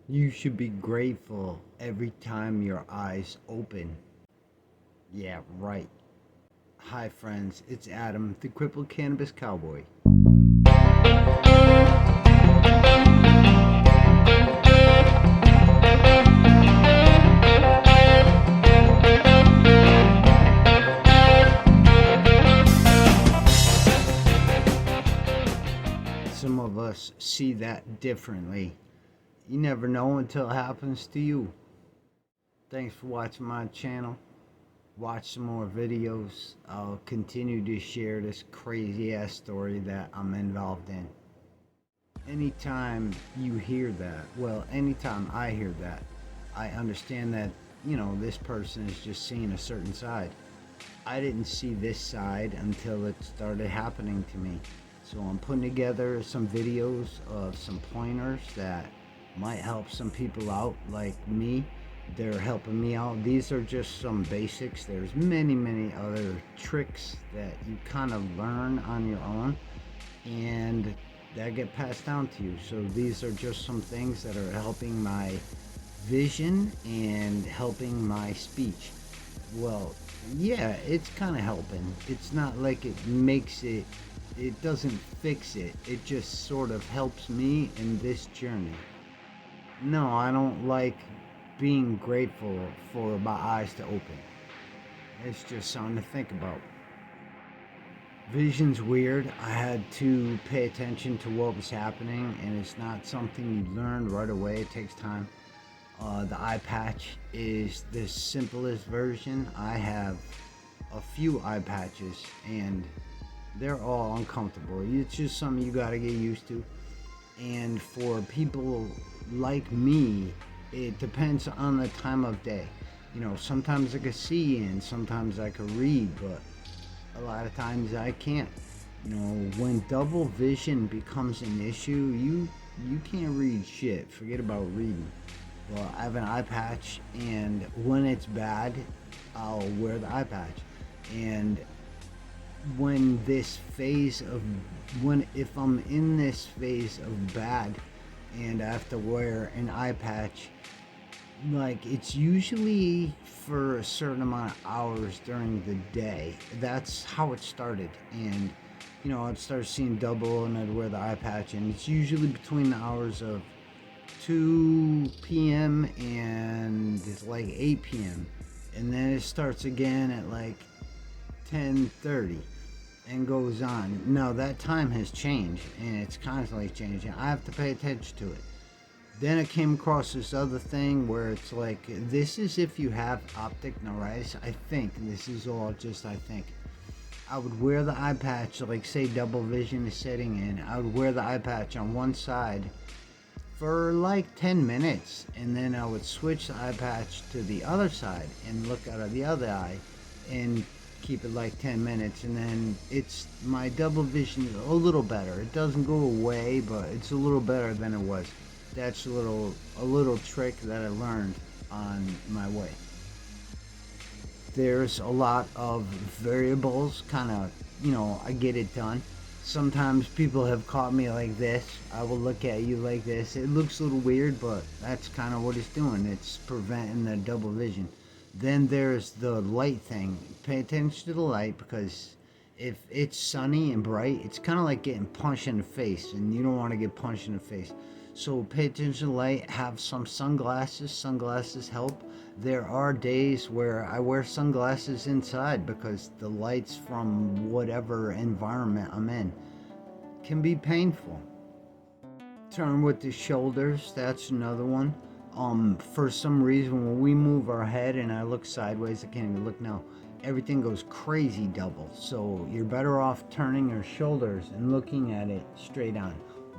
You should be grateful every time your eyes open. Yeah, right. Hi, friends. It's Adam, the crippled cannabis cowboy. Some of us see that differently. You never know until it happens to you. Thanks for watching my channel. Watch some more videos. I'll continue to share this crazy ass story that I'm involved in. Anytime you hear that, well, anytime I hear that, I understand that, this person is just seeing a certain side. I didn't see this side until it started happening to me. So I'm putting together some videos of some pointers that might help some people out like me. They're helping me out. These are just some basics. There's many other tricks that you kind of learn on your own and that get passed down to you. So these are just some things that are helping my vision and helping my speech. Well, yeah, it's kind of helping. It's not like it doesn't fix it. It just sort of helps me in this journey. No, I don't like being grateful for my eyes to open. It's just something to think about. Vision's weird. I had to pay attention to what was happening, and it's not something you learn right away. It takes time. The eye patch is the simplest version. I have a few eye patches, and they're all uncomfortable. It's just something you gotta get used to. And for people like me, it depends on the time of day. Sometimes I can see and sometimes I can read, but a lot of times I can't. When double vision becomes an issue, you can't read shit. Forget about reading. Well, I have an eye patch, and when it's bad, I'll wear the eye patch. And when this phase of if I'm in this phase of bad and I have to wear an eye patch, like, it's usually for a certain amount of hours during the day. That's how it started. And I'd start seeing double and I'd wear the eye patch, and it's usually between the hours of 2 p.m. and it's like 8 p.m. and then it starts again at like 10:30 and goes on. Now that time has changed and it's constantly changing. I have to pay attention to it. Then I came across this other thing where it's like, this is if you have optic neuritis. I think this is all just I think. I would wear the eye patch, like say double vision is setting in. I would wear the eye patch on one side for like 10 minutes, and then I would switch the eye patch to the other side and look out of the other eye and keep it like 10 minutes, and then it's my double vision is a little better. It doesn't go away, but it's a little better than it was. That's a little trick that I learned on my way. There's a lot of variables, kind of, I get it done. Sometimes people have caught me like this. I will look at you like this. It looks a little weird, but that's kind of what it's doing. It's preventing the double vision. Then there's the light thing. Pay attention to the light, because if it's sunny and bright, it's kind of like getting punched in the face, and you don't want to get punched in the face. So pay attention to the light. Have some sunglasses. Sunglasses help. There are days where I wear sunglasses inside because the lights from whatever environment I'm in can be painful. Turn with the shoulders, that's another one. For some reason, when we move our head and I look sideways, I can't even look now, everything goes crazy double. So you're better off turning your shoulders and looking at it straight on.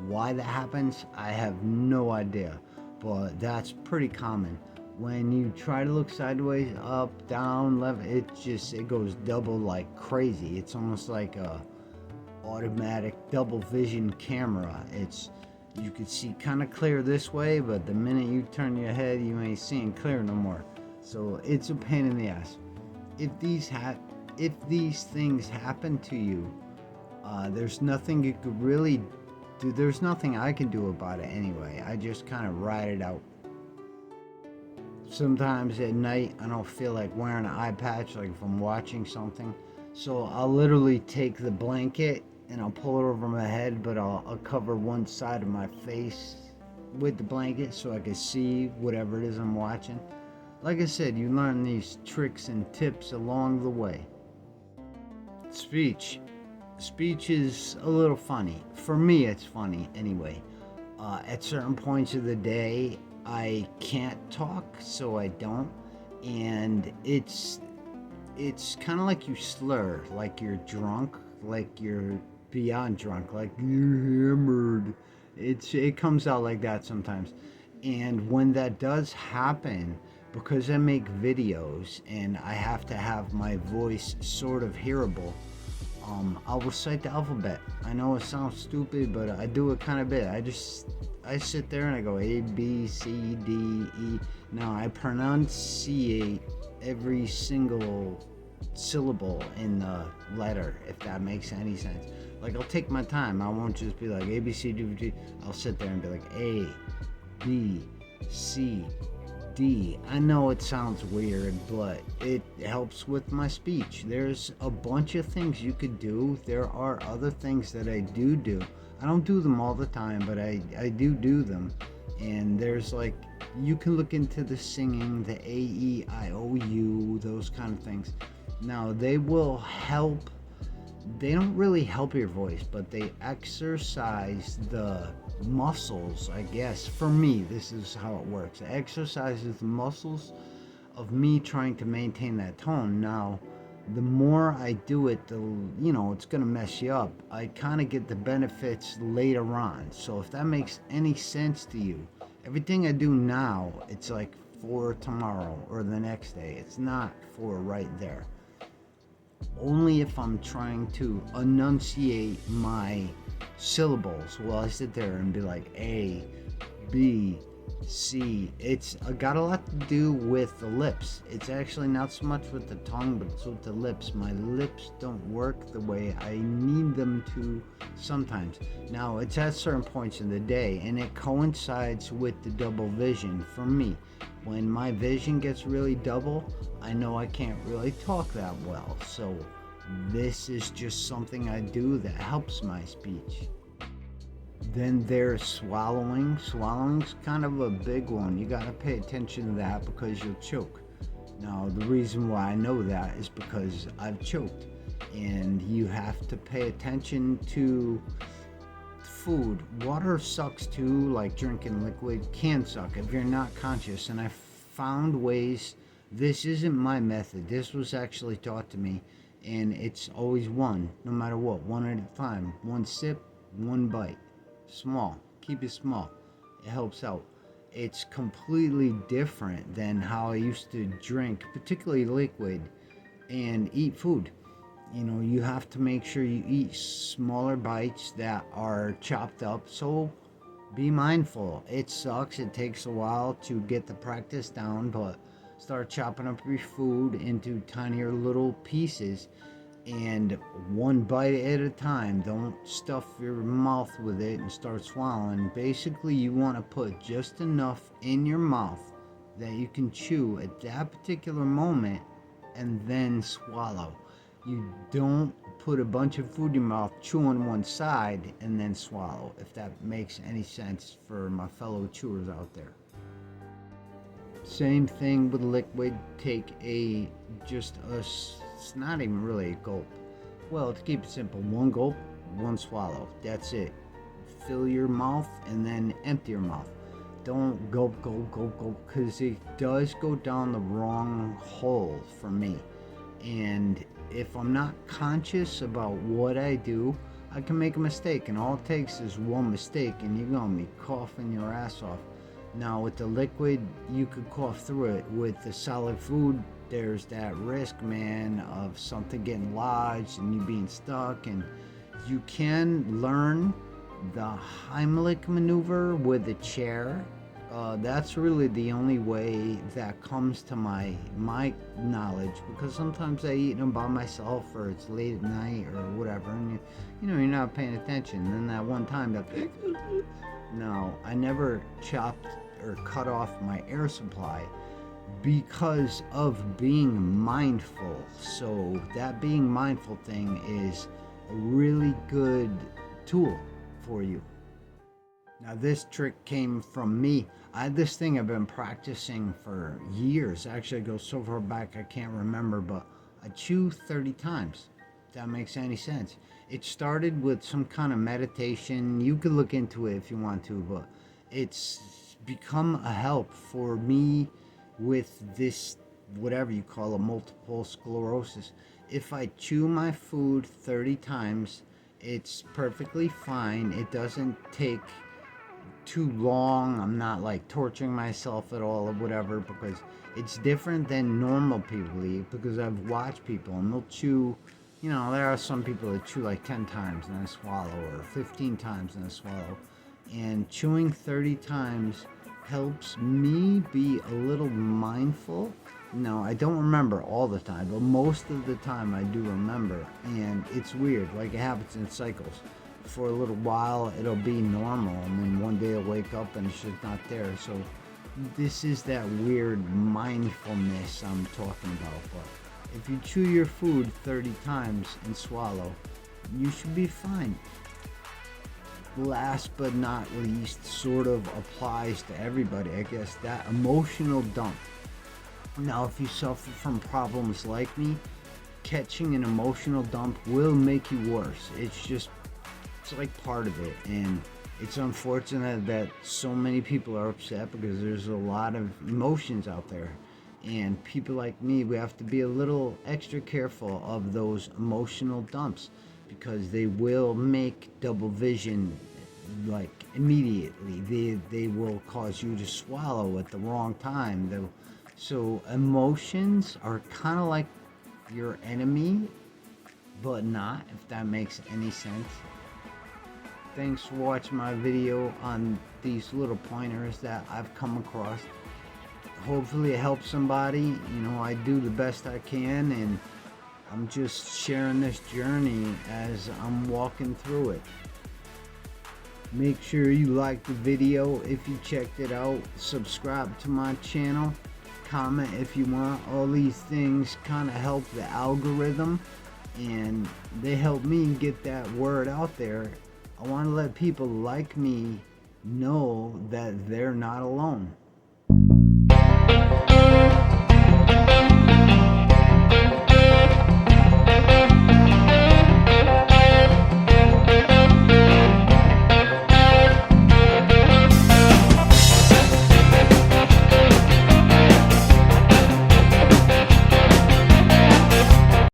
Why that happens, I have no idea, but that's pretty common. When you try to look sideways, up, down, left, it goes double like crazy. It's almost like a automatic double vision camera. You can see kind of clear this way, but the minute you turn your head, you ain't seeing clear no more. So it's a pain in the ass. If these things happen to you, there's nothing you could really do. There's nothing I can do about it anyway. I just kind of ride it out. Sometimes at night I don't feel like wearing an eye patch, like if I'm watching something. So I'll literally take the blanket and I'll pull it over my head, but I'll cover one side of my face with the blanket so I can see whatever it is I'm watching. Like I said, you learn these tricks and tips along the way. Speech. Speech is a little funny. For me, it's funny anyway. At certain points of the day, I can't talk, so I don't. And it's kind of like you slur, like you're drunk, like you're beyond drunk, like you're hammered. It comes out like that sometimes. And when that does happen, because I make videos and I have to have my voice sort of hearable, I'll recite the alphabet. I know it sounds stupid, but I do it kind of bit. I sit there and I go A B C D E. Now I pronunciate every single syllable in the letter, if that makes any sense. Like I'll take my time. I won't just be like A B C D D. I'll sit there and be like A B C D. I know it sounds weird, but it helps with my speech. There's a bunch of things you could do. There are other things that I do. I don't do them all the time, but I do them. And there's like, you can look into the singing, the A, E, I, O, U, those kind of things. Now, they will help. They don't really help your voice, but they exercise the muscles, I guess. For me, this is how it works. It exercises the muscles of me trying to maintain that tone. Now, the more I do it, it's going to mess you up. I kind of get the benefits later on. So if that makes any sense to you, everything I do now, it's like for tomorrow or the next day. It's not for right there. Only if I'm trying to enunciate my syllables will I sit there and be like A, B, C. It's got a lot to do with the lips. It's actually not so much with the tongue, but it's with the lips. My lips don't work the way I need them to sometimes. Now, it's at certain points in the day, and it coincides with the double vision for me. When my vision gets really double, I know I can't really talk that well. So this is just something I do that helps my speech. Then there's swallowing. Swallowing's kind of a big one. You gotta pay attention to that because you'll choke. Now, the reason why I know that is because I've choked. And you have to pay attention to food. Water sucks too, like drinking liquid can suck if you're not conscious. And I found ways, this isn't my method. This was actually taught to me. And it's always one, no matter what, one at a time. One sip, one bite. Small. Keep it small. It helps out. It's completely different than how I used to drink, particularly liquid, and eat food. You have to make sure you eat smaller bites that are chopped up. So be mindful. It sucks. It takes a while to get the practice down, but start chopping up your food into tinier little pieces and one bite at a time. Don't stuff your mouth with it and start swallowing. Basically, you want to put just enough in your mouth that you can chew at that particular moment and then swallow. You don't put a bunch of food in your mouth, chew on one side, and then swallow, if that makes any sense for my fellow chewers out there. Same thing with liquid. Take it's not even really a gulp. Well, to keep it simple, one gulp, one swallow. That's it. Fill your mouth and then empty your mouth. Don't gulp, because it does go down the wrong hole for me. And if I'm not conscious about what I do, I can make a mistake, and all it takes is one mistake, and you're gonna be coughing your ass off. Now, with the liquid, you could cough through it. With the solid food, there's that risk, man, of something getting lodged and you being stuck. And you can learn the Heimlich maneuver with a chair. That's really the only way that comes to my knowledge, because sometimes I eat them by myself, or it's late at night or whatever, and you're not paying attention. And then that one time no, I never chopped or cut off my air supply, because of being mindful. So that being mindful thing is a really good tool for you. Now this trick came from me. I had this thing I've been practicing for years. Actually, it goes so far back I can't remember, but I chew 30 times. If that makes any sense. It started with some kind of meditation. You could look into it if you want to, but it's become a help for me with this, whatever you call it, multiple sclerosis. If I chew my food 30 times, it's perfectly fine. It doesn't take too long. I'm not like torturing myself at all or whatever, because it's different than normal people eat, because I've watched people and they'll chew, you know, there are some people that chew like 10 times and then swallow, or 15 times and then swallow. And chewing 30 times helps me be a little mindful. No, I don't remember all the time, but most of the time I do remember. And it's weird, like it happens in cycles. For a little while it'll be normal, and then one day I'll wake up and it's just not there. So this is that weird mindfulness I'm talking about. But if you chew your food 30 times and swallow, you should be fine. Last but not least, sort of applies to everybody, I guess, that emotional dump. Now, if you suffer from problems like me, catching an emotional dump will make you worse. It's like part of it, and it's unfortunate that so many people are upset, because there's a lot of emotions out there. And people like me, we have to be a little extra careful of those emotional dumps, because they will make double vision like immediately. They will cause you to swallow at the wrong time. So emotions are kind of like your enemy, but not, if that makes any sense. Thanks for watching my video on these little pointers that I've come across. Hopefully it helps somebody. You know, I do the best I can, and I'm just sharing this journey as I'm walking through it. Make sure you like the video if you checked it out. Subscribe to my channel. Comment if you want. All these things kind of help the algorithm, and they help me get that word out there. I want to let people like me know that they're not alone.